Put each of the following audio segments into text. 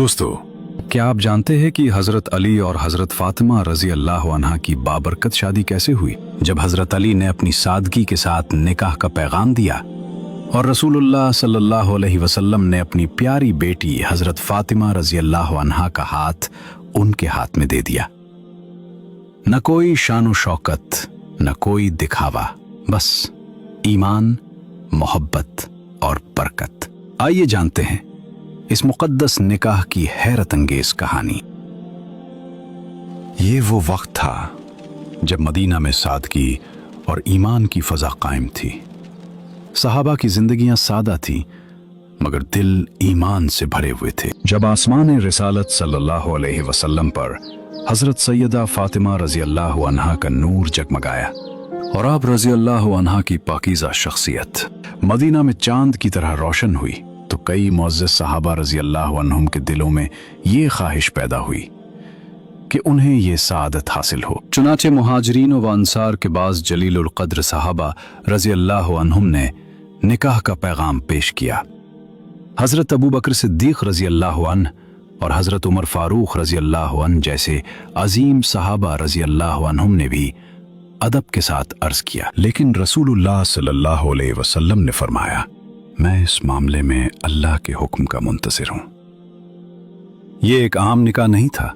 दोस्तों, क्या आप जानते हैं कि हजरत अली और हजरत फातिमा रजी अल्लाह अन्हा की बाबरकत शादी कैसे हुई? जब हजरत अली ने अपनी सादगी के साथ निकाह का पैगाम दिया और रसूलुल्लाह सल्लल्लाहु अलैहि वसल्लम ने अपनी प्यारी बेटी हजरत फातिमा रजी अल्लाह अन्हा का हाथ उनके हाथ में दे दिया। न कोई शान शौकत, न कोई दिखावा, बस ईमान, मोहब्बत और बरकत। आइए जानते हैं इस मुक़द्दस निकाह की हैरत अंगेज कहानी। ये वो वक्त था जब मदीना में सादगी और ईमान की फ़ज़ा कायम थी। सहाबा की ज़िंदगियां सादा थी मगर दिल ईमान से भरे हुए थे। जब आसमान रिसालत सल्लल्लाहु अलैहि वसल्लम पर हज़रत सैयदा फ़ातिमा रज़ी अल्लाह अन्हा का नूर जगमगाया और आप रज़ी अल्लाह अन्हा की पाकीज़ा शख्सियत मदीना में चांद की तरह रोशन हुई, तो कई मुअज़्ज़ज़ सहाबा रज़ी अल्लाह अन्हुम के दिलों में ये ख्वाहिश पैदा हुई कि उन्हें ये सादत हासिल हो। चुनाचे मुहाजिरीन व अंसार के बाज़ जलीलुल क़द्र सहाबा रज़ी अल्लाह अन्हुम ने निकाह का पैगाम पेश किया। हज़रत अबू बकर सिद्दीक़ रज़ी अल्लाह अन्हु और हज़रत उमर फ़ारूक़ रज़ी अल्लाह अन्हु जैसे अज़ीम सहाबा रज़ी अल्लाह अन्हुम ने भी अदब के साथ अर्ज़ किया, लेकिन रसूलुल्लाह सल्लल्लाहु अलैहि वसल्लम ने फरमाया, मैं इस मामले में अल्लाह के हुक्म का मुंतज़िर हूं। ये एक आम निकाह नहीं था,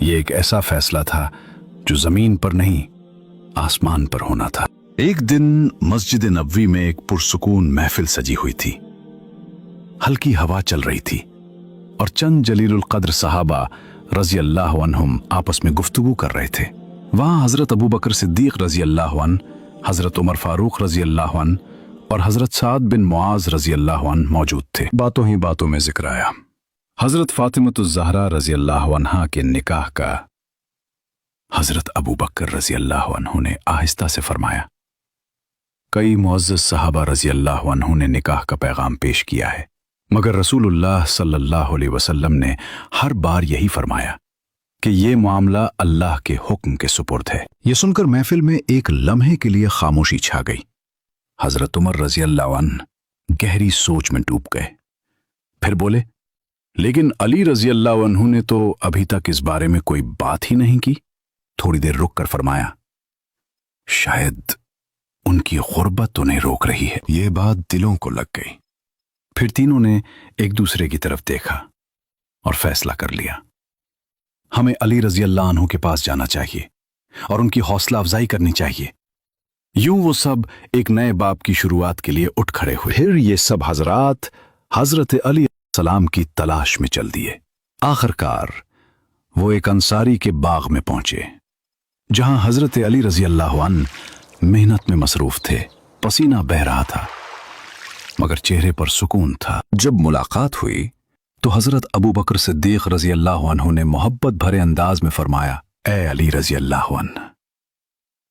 ये एक ऐसा फैसला था जो जमीन पर नहीं आसमान पर होना था। एक दिन मस्जिद नबवी में एक पुरसुकून महफिल सजी हुई थी। हल्की हवा चल रही थी और चंद जलीलुल क़द्र सहाबा रज़ी अल्लाह अन्हुम आपस में गुफ्तगू कर रहे थे। वहां हज़रत अबू बकर सिद्दीक़ रज़ी अल्लाह अन्हु, हज़रत उमर फ़ारूक़ रज़ी अल्लाह अन्हु और हज़रत साद बिन मुआज़ रज़ी अल्लाह अन्हु मौजूद थे। बातों ही बातों में जिक्र आया हज़रत फ़ातिमतुज़ ज़हरा रज़ी अल्लाह अन्हा के निकाह का। हज़रत अबू बकर रज़ी अल्लाह अन्हु ने आहिस्ता से फरमाया, कई मुअज़्ज़ज़ सहाबा रज़ी अल्लाह अन्हु ने निकाह का पैगाम पेश किया है, मगर रसूलुल्लाह सल्लल्लाहु अलैहि वसल्लम ने हर बार यही फरमाया कि ये मामला अल्लाह के हुक्म के सुपुर्द है। ये सुनकर महफिल में एक लम्हे के लिए खामोशी छा गई। हज़रत उमर रज़ी अल्लाह अन्हु गहरी सोच में डूब गए। फिर बोले, लेकिन अली रज़ी अल्लाह अन्हु ने तो अभी तक इस बारे में कोई बात ही नहीं की। थोड़ी देर रुक कर फरमाया, शायद उनकी गुर्बत उन्हें रोक रही है। ये बात दिलों को लग गई। फिर तीनों ने एक दूसरे की तरफ देखा और फैसला कर लिया, हमें अली रज़ी अल्लाह अन्हु के पास जाना चाहिए और उनकी हौसला अफजाई करनी चाहिए। यूं वो सब एक नए बाब की शुरुआत के लिए उठ खड़े हुए। फिर ये सब हजरात हजरत अली सलाम की तलाश में चल दिए। आखिरकार वो एक अंसारी के बाग में पहुंचे जहां हजरत अली रज़ी अल्लाह अन्हु मेहनत में मसरूफ थे। पसीना बह रहा था मगर चेहरे पर सुकून था। जब मुलाकात हुई तो हजरत अबू बकर सिद्दीक़ रज़ी अल्लाह अन्हु ने मोहब्बत भरे अंदाज में फरमाया, ए अली रज़ी अल्लाह अन्हु,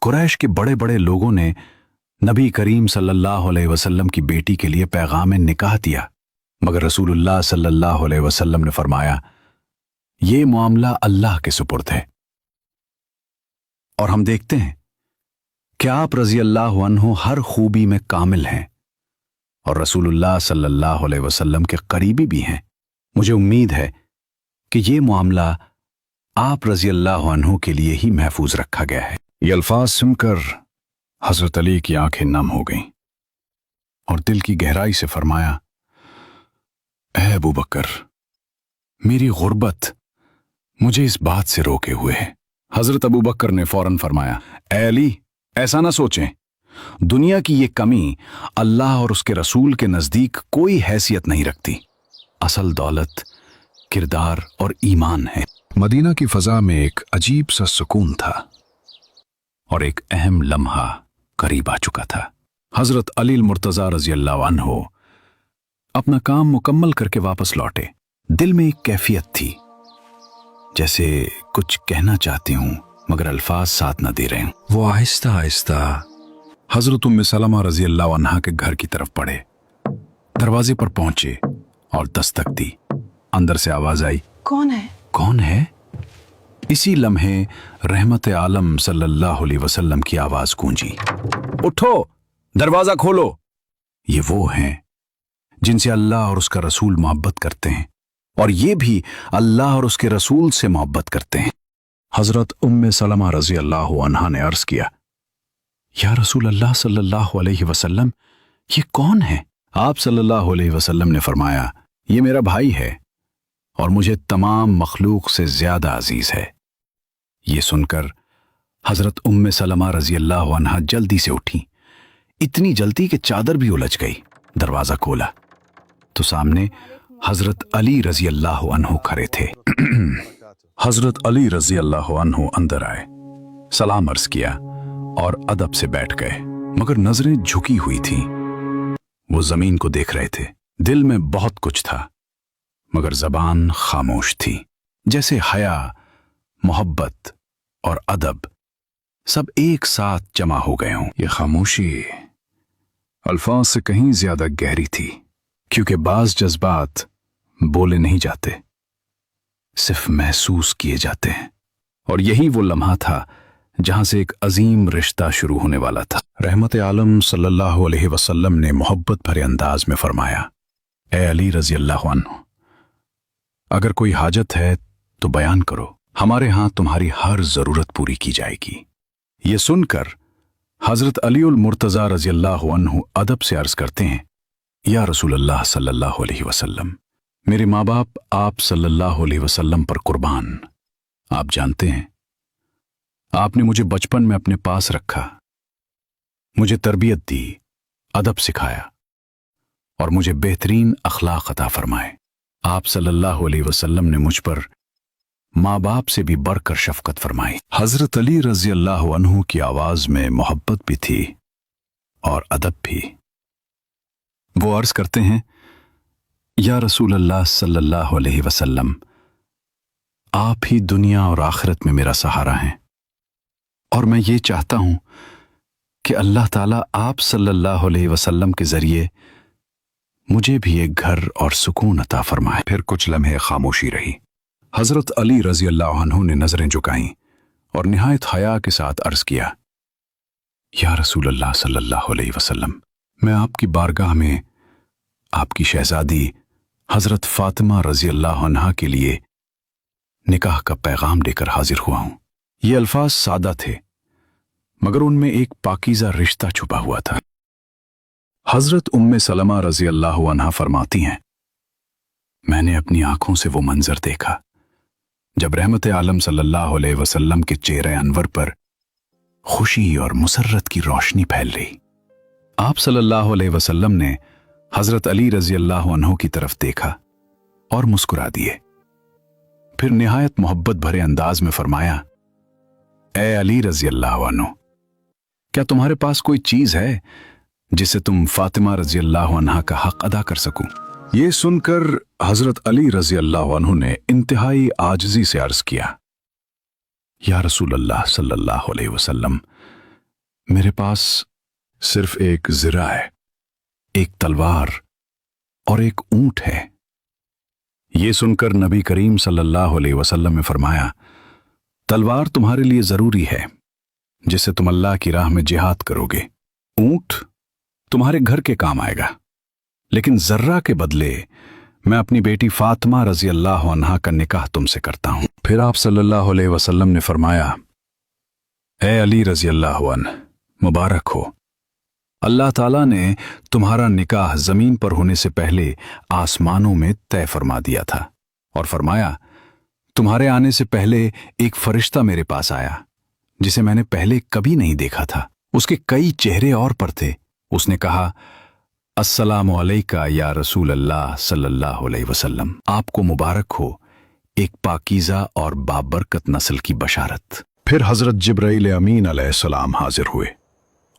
कुरैश के बड़े बड़े लोगों ने नबी करीम सल्लल्लाहु अलैहि वसल्लम की बेटी के लिए पैगाम निकाह दिया, मगर रसूलुल्लाह सल्लल्लाहु अलैहि वसल्लम ने फरमाया, ये मामला अल्लाह के सुपुर्द है और हम देखते हैं कि आप रज़ी अल्लाह अन्हु हर खूबी में कामिल हैं और रसूलुल्लाह सल्लल्लाहु अलैहि वसल्लम के करीबी भी हैं। मुझे उम्मीद है कि ये मामला आप रज़ी अल्लाह अन्हु के लिए ही महफूज रखा गया है। ये अल्फाज सुनकर हज़रत अली की आंखें नम हो गईं और दिल की गहराई से फरमाया, ऐ अबू बकर, मेरी गुर्बत मुझे इस बात से रोके हुए है। हज़रत अबू बकर ने फौरन फरमाया, ऐ अली, ऐसा ना सोचें, दुनिया की ये कमी अल्लाह और उसके रसूल के नज़दीक कोई हैसियत नहीं रखती। असल दौलत किरदार और ईमान है। मदीना की फ़ज़ा में एक अजीब सा सुकून था और एक अहम लम्हा करीब आ चुका था। हज़रत अली मुर्तज़ा रज़ी अल्लाह अन्हु अपना काम मुकम्मल करके वापस लौटे। दिल में एक कैफियत थी, जैसे कुछ कहना चाहती हूं मगर अल्फाज साथ न दे रहे हूं। वो आहिस्ता आहिस्ता हज़रत उम्मे सलमा रज़ी अल्लाह अन्हा के घर की तरफ बढ़े। दरवाजे पर पहुंचे और दस्तक दी। अंदर से आवाज आई, कौन है? कौन है? इसी लम्हे रहमत आलम सल्लल्लाहु अलैहि वसल्लम की आवाज गूंजी, उठो, दरवाजा खोलो। ये वो हैं जिनसे अल्लाह और उसका रसूल मोहब्बत करते हैं और ये भी अल्लाह और उसके रसूल से मोहब्बत करते हैं। हजरत उम्मे सलमा रजी अल्लाह अन्हा ने अर्ज किया, या रसूल अल्लाह सल्लल्लाहु अलैहि वसल्लम, ये कौन है? आप सल्लल्लाहु अलैहि वसल्लम ने फरमाया, ये मेरा भाई है और मुझे तमाम मखलूक से ज्यादा अजीज है। ये सुनकर हजरत उम्मे सलमा रजी अल्लाह अन्हा जल्दी से उठी, इतनी जल्दी कि चादर भी उलझ गई। दरवाजा खोला तो सामने हजरत अली रजी अल्लाह अन्हु खड़े थे। हजरत अली रजी अल्लाह अन्हु अंदर आए, सलाम अर्ज किया और अदब से बैठ गए, मगर नजरें झुकी हुई थीं। वो जमीन को देख रहे थे। दिल में बहुत कुछ था मगर जबान खामोश थी, जैसे हया, मोहब्बत और अदब सब एक साथ जमा हो गए हों। ये खामोशी अल्फाज से कहीं ज्यादा गहरी थी, क्योंकि बाज जज्बात बोले नहीं जाते, सिर्फ महसूस किए जाते हैं। और यही वो लम्हा था जहां से एक अजीम रिश्ता शुरू होने वाला था। रहमत आलम सल्लल्लाहु अलैहि वसल्लम ने मोहब्बत भरे अंदाज में फरमाया, ए अली रजी अल्लाह अन्हु, अगर कोई हाजत है तो बयान करो, हमारे यहां तुम्हारी हर जरूरत पूरी की जाएगी। ये सुनकर हजरत अली उल मुर्तजा रजी अल्लाह अन्हु अदब से अर्ज करते हैं, या रसूल अल्लाह सल्लल्लाहु अलैहि वसल्लम, मेरे माँ बाप आप सल्लल्लाहु अलैहि वसल्लम पर कुर्बान। आप जानते हैं आपने मुझे बचपन में अपने पास रखा, मुझे तरबियत दी, अदब सिखाया और मुझे बेहतरीन अखलाक अता फरमाए। आप सल्लल्लाहु अलैहि वसल्लम ने मुझ पर माँ बाप से भी बढ़कर शफकत फरमाई। हजरत अली रजी अल्लाह अन्हु की आवाज में मोहब्बत भी थी और अदब भी। वो अर्ज करते हैं, या रसूल अल्लाह सल्लल्लाहु अलैहि वसल्लम, आप ही दुनिया और आखिरत में मेरा सहारा हैं और मैं ये चाहता हूं कि अल्लाह ताला आप सल्लल्लाहु अलैहि वसल्लम के जरिए मुझे भी एक घर और सुकून अता फरमाए। फिर कुछ लम्हे खामोशी रही। हजरत अली रजी अल्लाह अन्हु ने नजरें झुकाईं और निहायत हया के साथ अर्ज किया, या रसूल अल्लाह सल्लल्लाहु अलैहि वसल्लम, मैं आपकी बारगाह में आपकी शहजादी हजरत फातिमा रजी अल्लाह अन्हा के लिए निकाह का पैगाम लेकर हाजिर हुआ हूं। ये अल्फाज सादा थे मगर उनमें एक पाकीज़ा रिश्ता छुपा हुआ था। हजरत उम्मे सलमा रजी अल्लाह अन्हा फरमाती हैं, मैंने अपनी आंखों से वो मंजर देखा जब रहमत आलम सल्लल्लाहु अलैहि वसल्लम के चेहरे अनवर पर खुशी और मुसर्रत की रोशनी फैल रही। आप सल्लल्लाहु अलैहि वसल्लम ने हजरत अली रजी अल्लाह अन्हु की तरफ देखा और मुस्कुरा दिए। फिर निहायत मोहब्बत भरे अंदाज में फरमाया, ए अली रजी अल्लाह अन्हु, क्या तुम्हारे पास कोई चीज है जिससे तुम फातिमा रजी अल्लाह अन्हा का हक अदा कर सको? ये सुनकर हजरत अली रजी अल्लाह अन्हु ने इंतहाई आजिजी से अर्ज किया, या रसूल अल्लाह सल्लल्लाहु अलैहि वसल्लम, मेरे पास सिर्फ एक ज़िरा है, एक तलवार और एक ऊंट है। ये सुनकर नबी करीम सल्लल्लाहु अलैहि वसल्लम ने फरमाया, तलवार तुम्हारे लिए जरूरी है जिससे तुम अल्लाह की राह में जिहाद करोगे, ऊंट तुम्हारे घर के काम आएगा, लेकिन जर्रा के बदले मैं अपनी बेटी फातिमा रजी अल्लाह अन्हा का निकाह तुमसे करता हूं। फिर आप सल्लल्लाहु अलैहि वसल्लम ने फरमाया, ए अली रजी अल्लाह अन्हु, मुबारक हो, अल्लाह ताला ने तुम्हारा निकाह जमीन पर होने से पहले आसमानों में तय फरमा दिया था और फरमाया, तुम्हारे आने से पहले एक फरिश्ता मेरे पास आया जिसे मैंने पहले कभी नहीं देखा था। उसके कई चेहरे और पर थे। उसने कहा, अस्सलामु अलैका या रसूल अल्लाह सल्लल्लाहु अलैहि वसल्लम, आपको मुबारक हो एक पाकीज़ा और बाबरकत नस्ल की बशारत। फिर हजरत जिब्राइल अमीन अलैहिस्सलाम हाजिर हुए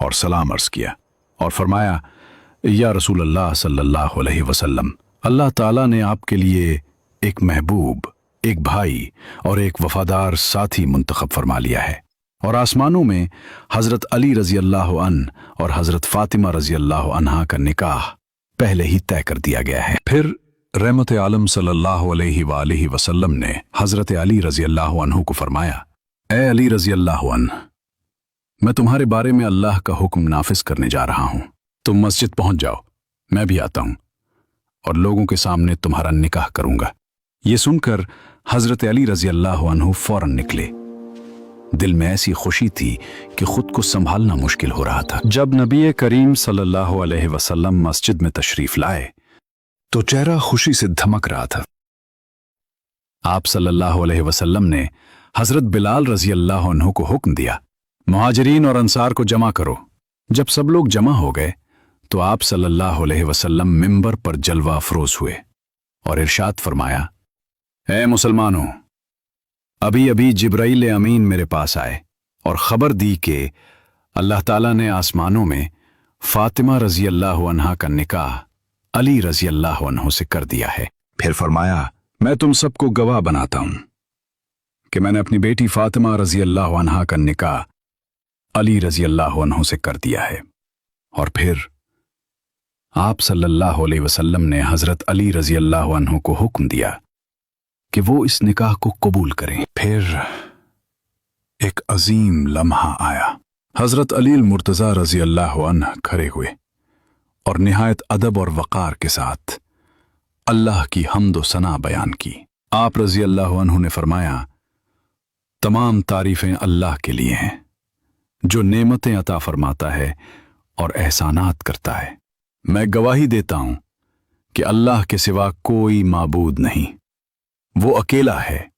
और सलाम अर्ज किया और फरमाया, या रसूल अल्लाह सल्लल्लाहु अलैहि वसल्लम, अल्लाह ताला ने आपके लिए एक महबूब, एक भाई और एक वफादार साथी मुंतखब फरमा लिया है और आसमानों में हजरत अली रजी अल्लाह अन्हु और हजरत फातिमा रजी अल्लाह अन्हा का निकाह पहले ही तय कर दिया गया है। फिर रहमत आलम सल्लल्लाहु अलैहि वसल्लम ने हजरत अली रजी अल्लाह अन्हु को फरमाया, ए अली रजी अल्लाह अन्हु, मैं तुम्हारे बारे में अल्लाह का हुक्म नाफिज करने जा रहा हूं। तुम मस्जिद पहुंच जाओ, मैं भी आता हूं और लोगों के सामने तुम्हारा निकाह करूंगा। ये सुनकर हजरत अली रजी अल्लाह अन्हु फौरन निकले। दिल में ऐसी खुशी थी कि खुद को संभालना मुश्किल हो रहा था। जब नबी करीम सल्लल्लाहु अलैहि वसल्लम मस्जिद में तशरीफ लाए तो चेहरा खुशी से धमक रहा था। आप सल्लल्लाहु अलैहि वसल्लम ने हजरत बिलाल रजी अल्लाह अन्हु को हुक्म दिया, मुहाजिरीन और अंसार को जमा करो। जब सब लोग जमा हो गए तो आप सल्लल्लाहु अलैहि वसल्लम मिंबर पर जलवा अफरोज हुए और इरशाद फरमाया, ऐ मुसलमानों, अभी अभी जिब्राइल अमीन मेरे पास आए और खबर दी कि अल्लाह ताला ने आसमानों में फातिमा रजी अल्लाह अन्हा का निकाह अली रजी अल्लाह अन्हु से कर दिया है। फिर फरमाया, मैं तुम सबको गवाह बनाता हूं कि मैंने अपनी बेटी फातिमा रजी अल्लाह अन्हा का निकाह अली रजी अल्लाह अन्हु से कर दिया है। और फिर आप सल्लल्लाहु अलैहि वसल्लम ने हजरत अली रजी अल्लाह अन्हु को हुक्म दिया कि वो इस निकाह को कबूल करें। फिर एक अजीम लम्हा आया। हजरत अली मुर्तजा रजी अल्लाह अन्हु खड़े हुए और निहायत अदब और वक़ार के साथ अल्लाह की हम्द व सना बयान की। आप रजी अल्लाह अन्हु ने फरमाया, तमाम तारीफें अल्लाह के लिए हैं जो नेमतें अता फरमाता है और एहसानात करता है। मैं गवाही देता हूं कि अल्लाह के सिवा कोई माबूद नहीं, वो अकेला है,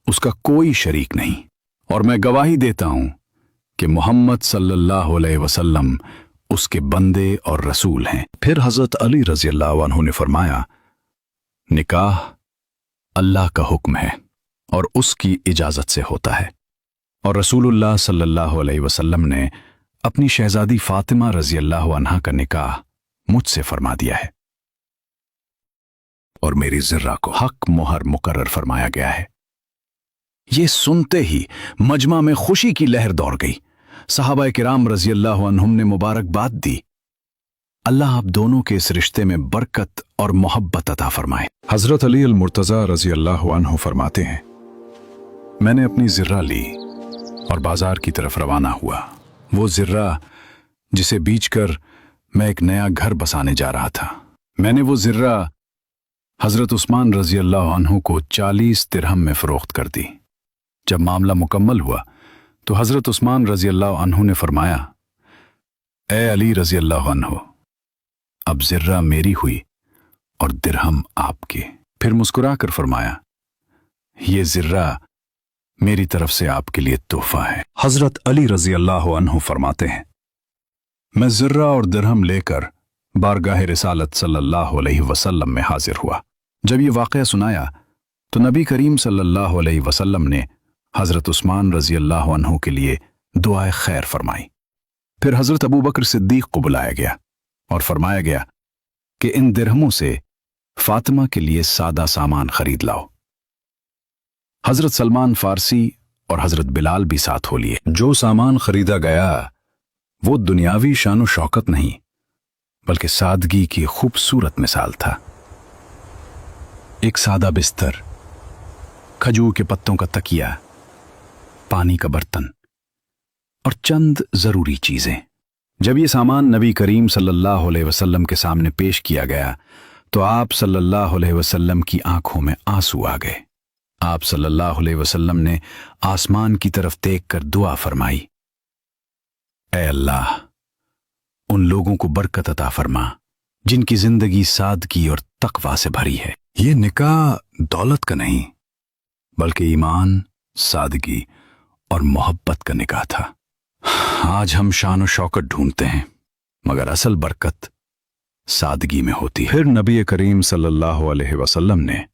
उसका कोई शरीक नहीं। और मैं गवाही देता हूं कि मोहम्मद सल्लल्लाहु अलैहि वसल्लम उसके बंदे और रसूल हैं। फिर हजरत अली रजी अल्लाह अन्हु ने फरमाया, निकाह अल्लाह का हुक्म है और उसकी इजाजत से होता है, और रसूलुल्लाह सल्लल्लाहु अलैहि वसल्लम ने अपनी शहजादी फातिमा रजी अल्लाह अन्हा का निकाह मुझसे फरमा दिया है और मेरी जिर्रा को हक मोहर मुकर्रर फरमाया गया है। ये सुनते ही मजमा में खुशी की लहर दौड़ गई। सहाबा किराम रजी अल्लाह अन्हुम ने मुबारकबाद दी। अल्लाह आप दोनों के इस रिश्ते में बरकत और मोहब्बत अता फरमाए। हजरत अली अल मुर्तजा रजी अल्लाह अन्हु फरमाते हैं, मैंने अपनी जिर्रा ली और बाजार की तरफ रवाना हुआ। वो जिर्रा जिसे बीचकर मैं एक नया घर बसाने जा रहा था। मैंने वो जिर्रा हजरत उस्मान रजी अल्लाह अन्हु को 40 दिरहम में फरोख्त कर दी। जब मामला मुकम्मल हुआ तो हजरत उस्मान रजी अल्लाह अन्हु ने फरमाया, ए अली रजी अल्लाह अन्हु, अब जिर्रा मेरी हुई और दिरहम आपके। फिर मुस्कुराकर फरमाया, ये जिर्रा मेरी तरफ से आपके लिए तोहफा है। हजरत अली रजी अल्लाह अन्हु फरमाते हैं, मैं जिर्रा और दिरहम लेकर बारगाह रिसालत सल्लल्लाहु अलैहि वसल्लम में हाजिर हुआ। जब ये वाक़या सुनाया तो नबी करीम सल्लल्लाहु अलैहि वसल्लम ने हजरत उस्मान रजी अल्लाह अन्हु के लिए दुआए खैर फरमाई। फिर हजरत अबू बकर सिद्दीक को बुलाया गया और फरमाया गया कि इन दिरहमों से फातिमा के लिए सादा सामान खरीद लाओ। हजरत सलमान फारसी और हजरत बिलाल भी साथ हो लिए। जो सामान खरीदा गया वो दुनियावी शान शौकत नहीं बल्कि सादगी की खूबसूरत मिसाल था। एक सादा बिस्तर, खजूर के पत्तों का तकिया, पानी का बर्तन और चंद जरूरी चीजें। जब ये सामान नबी करीम सल्लल्लाहु अलैहि वसल्लम के सामने पेश किया गया तो आप सल्लल्लाहु अलैहि वसल्लम की आंखों में आंसू आ गए। आप सल्लल्लाहु अलैहि वसल्लम ने आसमान की तरफ देखकर दुआ फरमाई, ऐ अल्लाह, उन लोगों को बरकत अता फरमा जिनकी जिंदगी सादगी और तकवा से भरी है। ये निकाह दौलत का नहीं बल्कि ईमान, सादगी और मोहब्बत का निकाह था। आज हम शान और शौकत ढूंढते हैं मगर असल बरकत सादगी में होती है। फिर नबी करीम सल्लल्लाहु अलैहि वसल्लम ने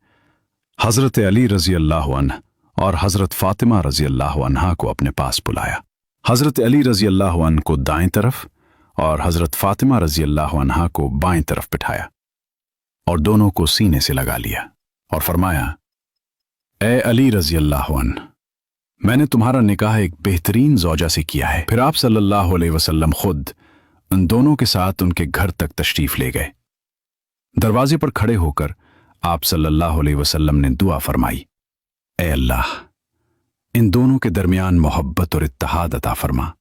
हजरत अली रजी अल्लाह अन्हु और हजरत फातिमा रजी अल्लाह अन्हा को अपने पास बुलाया। हजरत अली रजी अल्लाह अन्हु को दाएं तरफ और हजरत फातिमा रजी अल्लाह अन्हा को बाएं तरफ बिठाया और दोनों को सीने से लगा लिया और फरमाया, ए अली रजी अल्लाह अन्हु, मैंने तुम्हारा निकाह एक बेहतरीन ज़ौजा से किया है। फिर आप सल्लल्लाहु अलैहि वसल्लम खुद उन दोनों के साथ उनके घर तक तशरीफ ले गए। दरवाजे पर खड़े होकर आप सल्लल्लाहु अलैहि वसल्लम ने दुआ फरमाई, ए अल्लाह, इन दोनों के दरमियान मोहब्बत और इत्तेहाद अता फरमा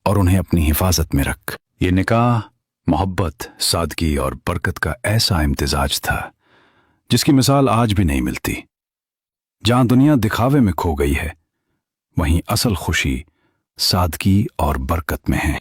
और उन्हें अपनी हिफाजत में रख। ये निकाह मोहब्बत, सादगी और बरकत का ऐसा इम्तिजाज था जिसकी मिसाल आज भी नहीं मिलती। जहां दुनिया दिखावे में खो गई है, वहीं असल खुशी सादगी और बरकत में है।